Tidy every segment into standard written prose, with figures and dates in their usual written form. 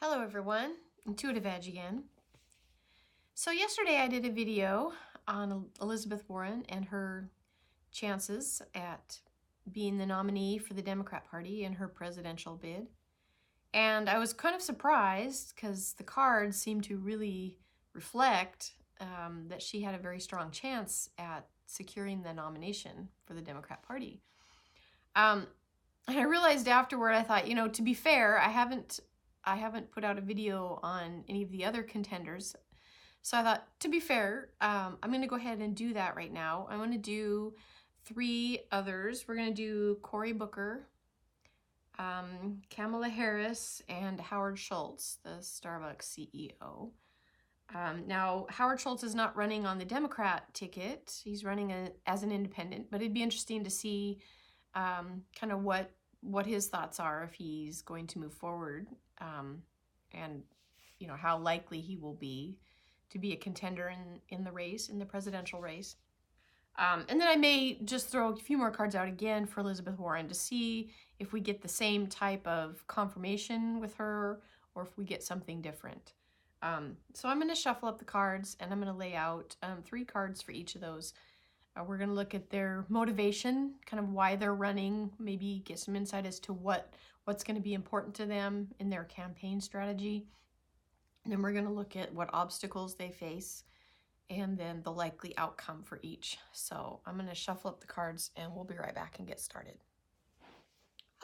Hello everyone, Intuitive Edge again. So yesterday I did a video on Elizabeth Warren and her chances at being the nominee for the Democrat Party in her presidential bid. And I was kind of surprised because the cards seemed to really reflect that she had a very strong chance at securing the nomination for the Democrat Party. And I realized afterward, I thought, to be fair, I haven't put out a video on any of the other contenders. So I thought, to be fair, I'm going to go ahead and do that right now. I want to do 3 others. We're going to do Cory Booker, Kamala Harris, and Howard Schultz, the Starbucks CEO. Now, Howard Schultz is not running on the Democrat ticket. He's running as an independent, but it'd be interesting to see kind of what his thoughts are if he's going to move forward, and how likely he will be to be a contender in the race, in the presidential race. And then I may just throw a few more cards out again for Elizabeth Warren to see if we get the same type of confirmation with her or if we get something different. So I'm going to shuffle up the cards and I'm going to lay out 3 cards for each of those. We're going to look at their motivation, kind of why they're running, maybe get some insight as to what's going to be important to them in their campaign strategy. And then we're going to look at what obstacles they face and then the likely outcome for each. So I'm going to shuffle up the cards and we'll be right back and get started.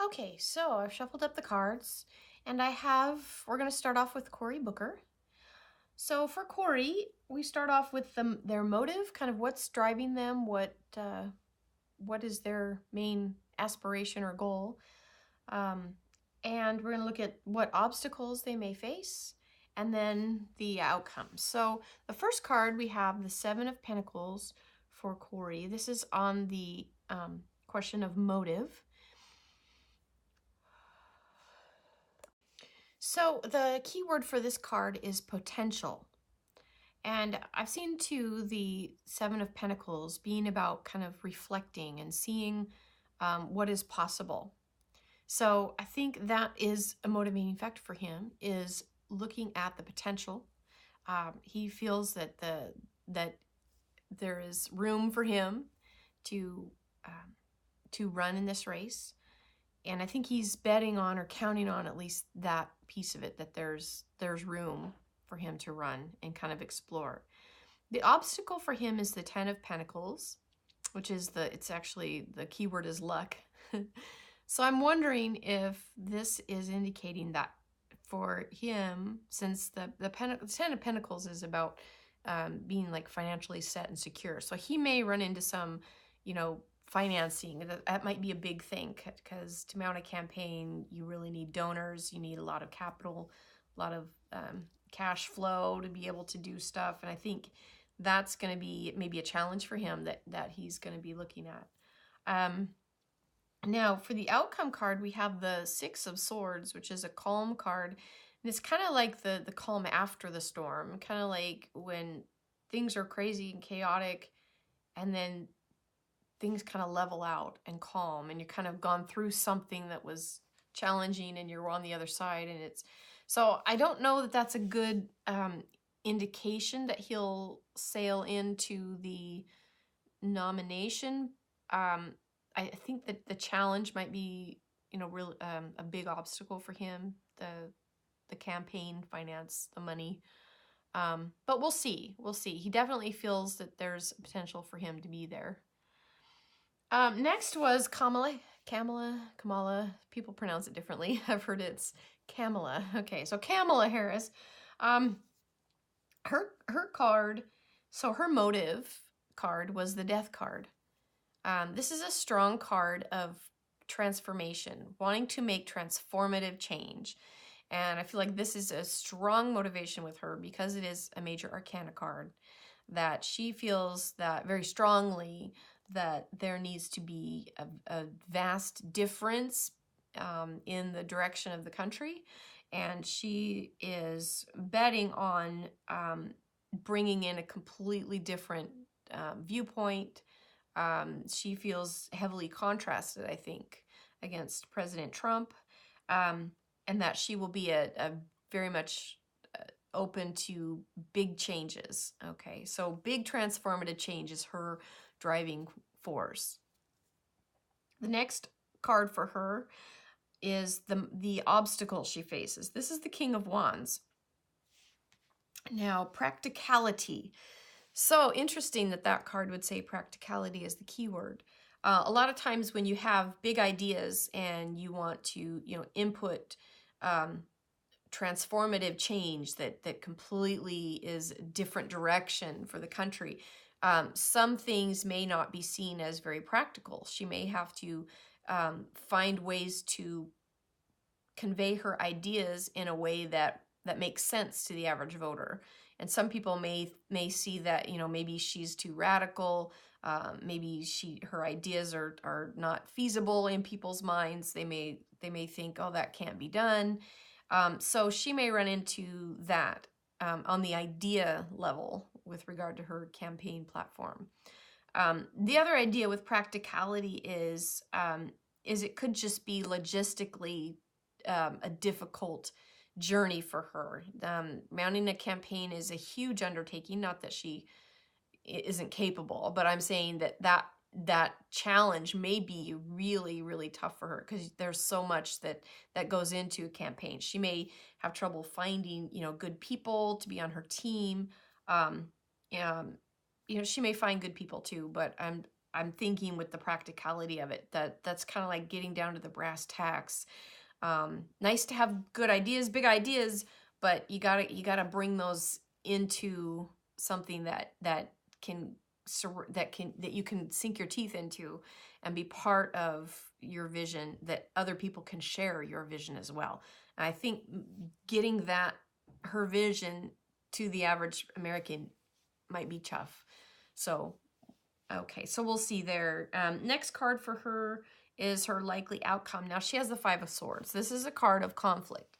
Okay, so I've shuffled up the cards and we're going to start off with Cory Booker. So for Cory, we start off with their motive, kind of what's driving them, what is their main aspiration or goal. And we're going to look at what obstacles they may face and then the outcomes. So the first card, we have the 7 of Pentacles for Cory. This is on the question of motive. So the key word for this card is potential. And I've seen too the 7 of Pentacles being about kind of reflecting and seeing what is possible. So I think that is a motivating factor for him, is looking at the potential. He feels that that there is room for him to run in this race. And I think he's betting on or counting on at least that piece of it, that there's room for him to run and kind of explore. The obstacle for him is the 10 of Pentacles, which is it's actually, the keyword is luck. So I'm wondering if this is indicating that for him, since the 10 of Pentacles is about being like financially set and secure. So he may run into some, financing. That might be a big thing, because to mount a campaign, you really need donors, you need a lot of capital, a lot of cash flow to be able to do stuff. And I think that's going to be maybe a challenge for him that he's going to be looking at. Now for the outcome card, we have the 6 of Swords, which is a calm card. And it's kind of like the calm after the storm, kind of like when things are crazy and chaotic and then things kind of level out and calm, and you kind of gone through something that was challenging and you're on the other side. And so I don't know that that's a good indication that he'll sail into the nomination. I think that the challenge might be, real a big obstacle for him, the campaign finance, the money. But we'll see. He definitely feels that there's potential for him to be there. Next was Kamala. People pronounce it differently. I've heard it's Kamala. Okay, so Kamala Harris. Her card, so her motive card was the Death card. This is a strong card of transformation, wanting to make transformative change. And I feel like this is a strong motivation with her because it is a major arcana card, that she feels that very strongly that there needs to be a vast difference in the direction of the country. And she is betting on bringing in a completely different viewpoint. She feels heavily contrasted, I think, against President Trump, and that she will be a very much open to big changes. Okay, so big transformative change is her driving force. The next card for her is the obstacle she faces. This is the King of Wands. Now, practicality. So interesting that that card would say practicality as the keyword. A lot of times when you have big ideas and you want to, input transformative change that completely is a different direction for the country, some things may not be seen as very practical. She may have to find ways to convey her ideas in a way that makes sense to the average voter. And some people may see that, maybe she's too radical. Maybe her ideas are not feasible in people's minds. They may think, oh, that can't be done. So she may run into that on the idea level with regard to her campaign platform. The other idea with practicality is it could just be logistically a difficult journey for her. Mounting a campaign is a huge undertaking. Not that she isn't capable, but I'm saying that challenge may be really, really tough for her because there's so much that goes into a campaign. She may have trouble finding, good people to be on her team. She may find good people too, but I'm thinking with the practicality of it, that's kind of like getting down to the brass tacks. Nice to have good ideas, big ideas, but you gotta bring those into something that you can sink your teeth into and be part of your vision, that other people can share your vision as well. And I think getting her vision to the average American might be tough. So, okay, so we'll see there. Next card for her is her likely outcome. Now, she has the Five of Swords. This is a card of conflict.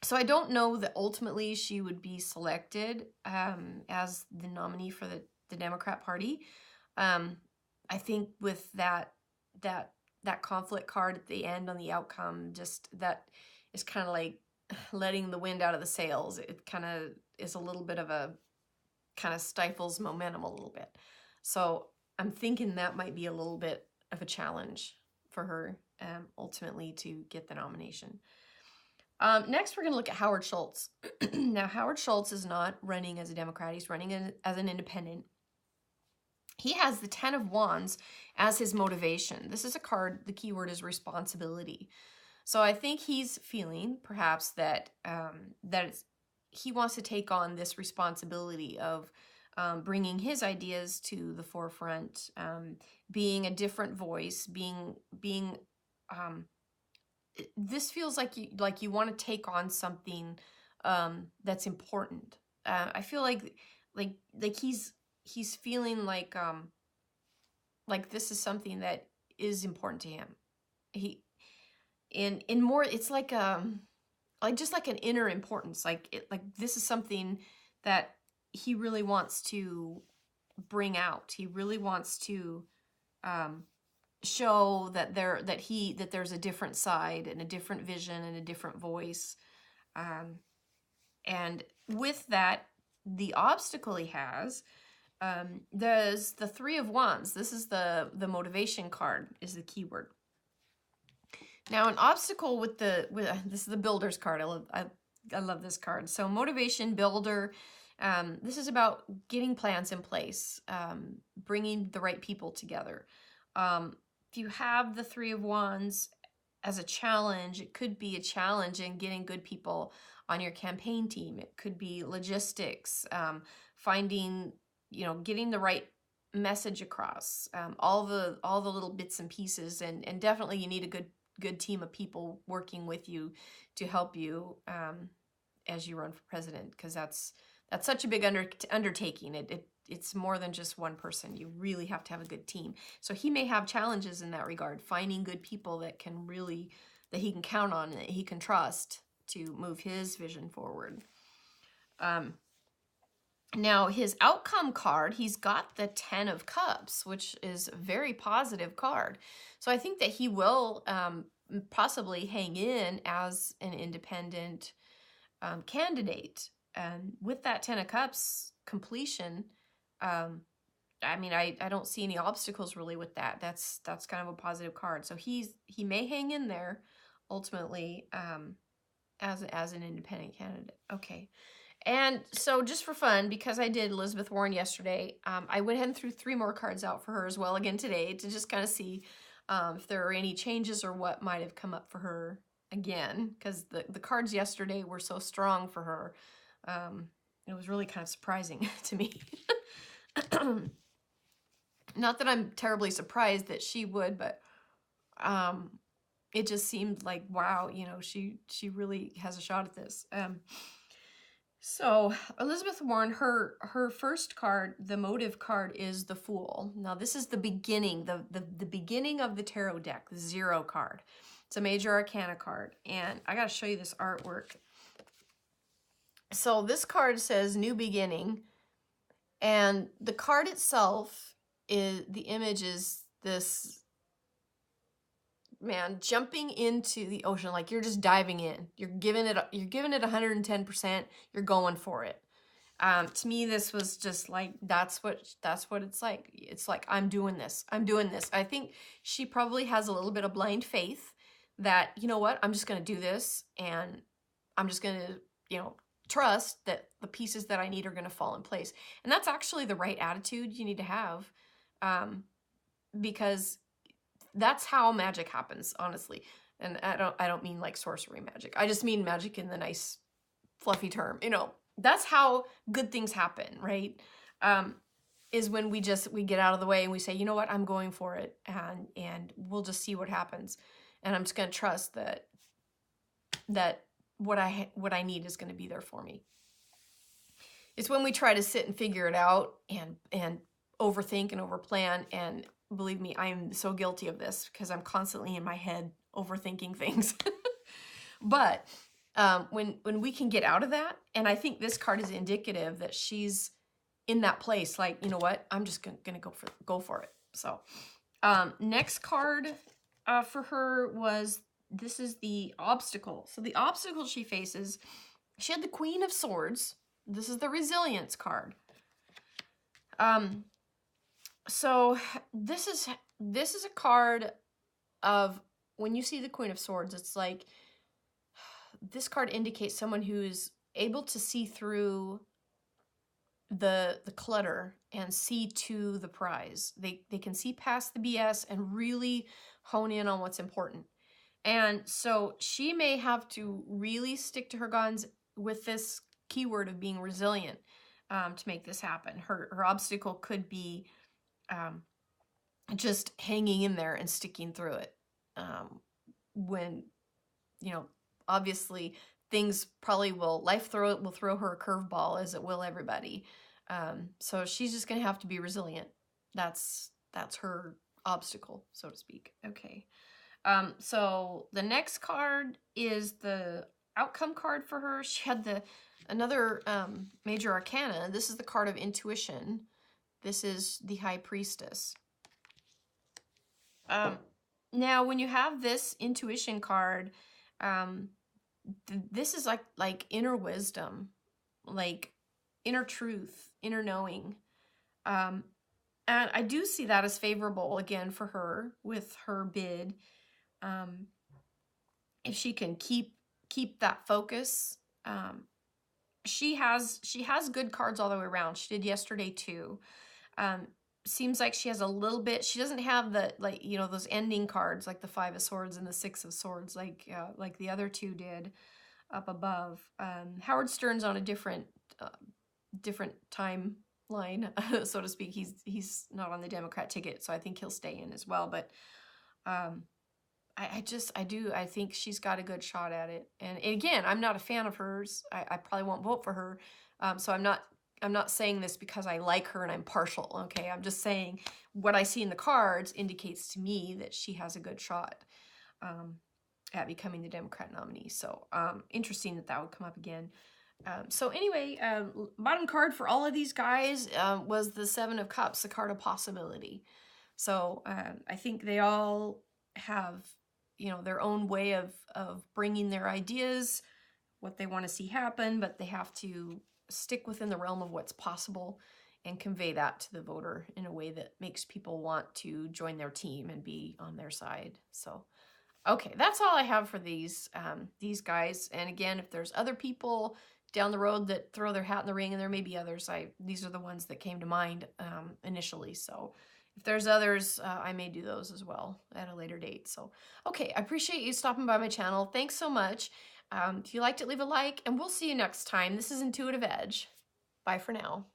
So I don't know that ultimately she would be selected as the nominee for the Democrat Party. I think with that conflict card at the end on the outcome, just that is kind of like letting the wind out of the sails. It kind of is a little bit of a, kind of stifles momentum a little bit. So I'm thinking that might be a little bit of a challenge for her ultimately to get the nomination. Next, we're going to look at Howard Schultz. Now, Howard Schultz is not running as a Democrat. He's running as an independent. He has the Ten of Wands as his motivation. This is a card, the keyword is responsibility. So I think he's feeling perhaps that he wants to take on this responsibility of bringing his ideas to the forefront, being a different voice, being this feels like you want to take on something that's important. I feel like he's feeling like this is something that is important to him. He in more, it's like just like an inner importance. Like this is something that he really wants to bring out. He really wants to show that there's a different side and a different vision and a different voice. And with that, the obstacle he has, there's the Three of Wands. This is the motivation card, is the keyword. Now, an obstacle with this is the Builder's card. I love this card. So motivation, builder. This is about getting plans in place, bringing the right people together. If you have the Three of Wands as a challenge, it could be a challenge in getting good people on your campaign team. It could be logistics, finding, getting the right message across, all the little bits and pieces, and definitely you need a good team of people working with you to help you as you run for president, because that's such a big undertaking. It's more than just one person. You really have to have a good team. So he may have challenges in that regard, finding good people that he can count on, that he can trust to move his vision forward. Now, his outcome card, he's got the Ten of Cups, which is a very positive card. So I think that he will possibly hang in as an independent candidate. And with that 10 of Cups completion, um, I mean, I don't see any obstacles really with that. That's kind of a positive card. So he may hang in there ultimately as an independent candidate. Okay. And so just for fun, because I did Elizabeth Warren yesterday, I went ahead and threw 3 more cards out for her as well again today to just kind of see if there are any changes or what might have come up for her again, because the cards yesterday were so strong for her. It was really kind of surprising to me. Not that I'm terribly surprised that she would, but it just seemed like, wow, you know, she really has a shot at this. So Elizabeth Warren, her first card, the motive card, is the Fool. Now this is the beginning, the beginning of the tarot deck, the 0 card. It's a major arcana card, and I got to show you this artwork. So this card says New Beginning, and the card itself is, the image is this man jumping into the ocean, like you're just diving in. You're giving it 110%. You're going for it. To me, this was just like, that's what it's like. It's like, I'm doing this. I'm doing this. I think she probably has a little bit of blind faith that, you know what, I'm just going to do this, and I'm just going to, you know, trust that the pieces that I need are going to fall in place. And that's actually the right attitude you need to have, because that's how magic happens, honestly. And I don't mean like sorcery magic. I just mean magic in the nice fluffy term. You know, that's how good things happen, right? Is when we get out of the way and we say, you know what, I'm going for it, and we'll just see what happens. And I'm just going to trust that what I need is going to be there for me. It's when we try to sit and figure it out and overthink and overplan, and believe me, I'm so guilty of this because I'm constantly in my head overthinking things. But when we can get out of that, and I think this card is indicative that she's in that place, like, you know what, I'm just gonna go for it. So next card for her was, this is the obstacle. So the obstacle she faces, she had the Queen of Swords. This is the resilience card. So this is a card of, when you see the Queen of Swords, it's like, this card indicates someone who's able to see through the clutter and see to the prize. They can see past the BS and really hone in on what's important. And so she may have to really stick to her guns with this keyword of being resilient to make this happen. Her obstacle could be just hanging in there and sticking through it. When, you know, obviously things probably life will throw her a curveball, as it will everybody. So she's just gonna have to be resilient. That's her obstacle, so to speak. Okay. So the next card is the outcome card for her. She had another major arcana. This is the card of intuition. This is the High Priestess. Now, when you have this intuition card, this is like inner wisdom, like inner truth, inner knowing. And I do see that as favorable, again, for her with her bid. If she can keep that focus. She has good cards all the way around. She did yesterday too. Seems like she has a little bit, she doesn't have the, like, you know, those ending cards like the 5 of Swords and the 6 of Swords like the other two did up above. Howard Stern's on a different timeline, so to speak. He's not on the Democrat ticket, so I think he'll stay in as well. But I think she's got a good shot at it. And again, I'm not a fan of hers. I probably won't vote for her. So I'm not saying this because I like her and I'm partial, okay? I'm just saying what I see in the cards indicates to me that she has a good shot at becoming the Democrat nominee. So interesting that would come up again. So anyway, bottom card for all of these guys was the 7 of Cups, the card of possibility. So I think they all have, their own way of bringing their ideas, what they want to see happen, but they have to stick within the realm of what's possible and convey that to the voter in a way that makes people want to join their team and be on their side. So, okay, that's all I have for these guys. And again, if there's other people down the road that throw their hat in the ring, and there may be others, these are the ones that came to mind initially. So if there's others, I may do those as well at a later date. So, okay, I appreciate you stopping by my channel. Thanks so much. If you liked it, leave a like, and we'll see you next time. This is Intuitive Edge. Bye for now.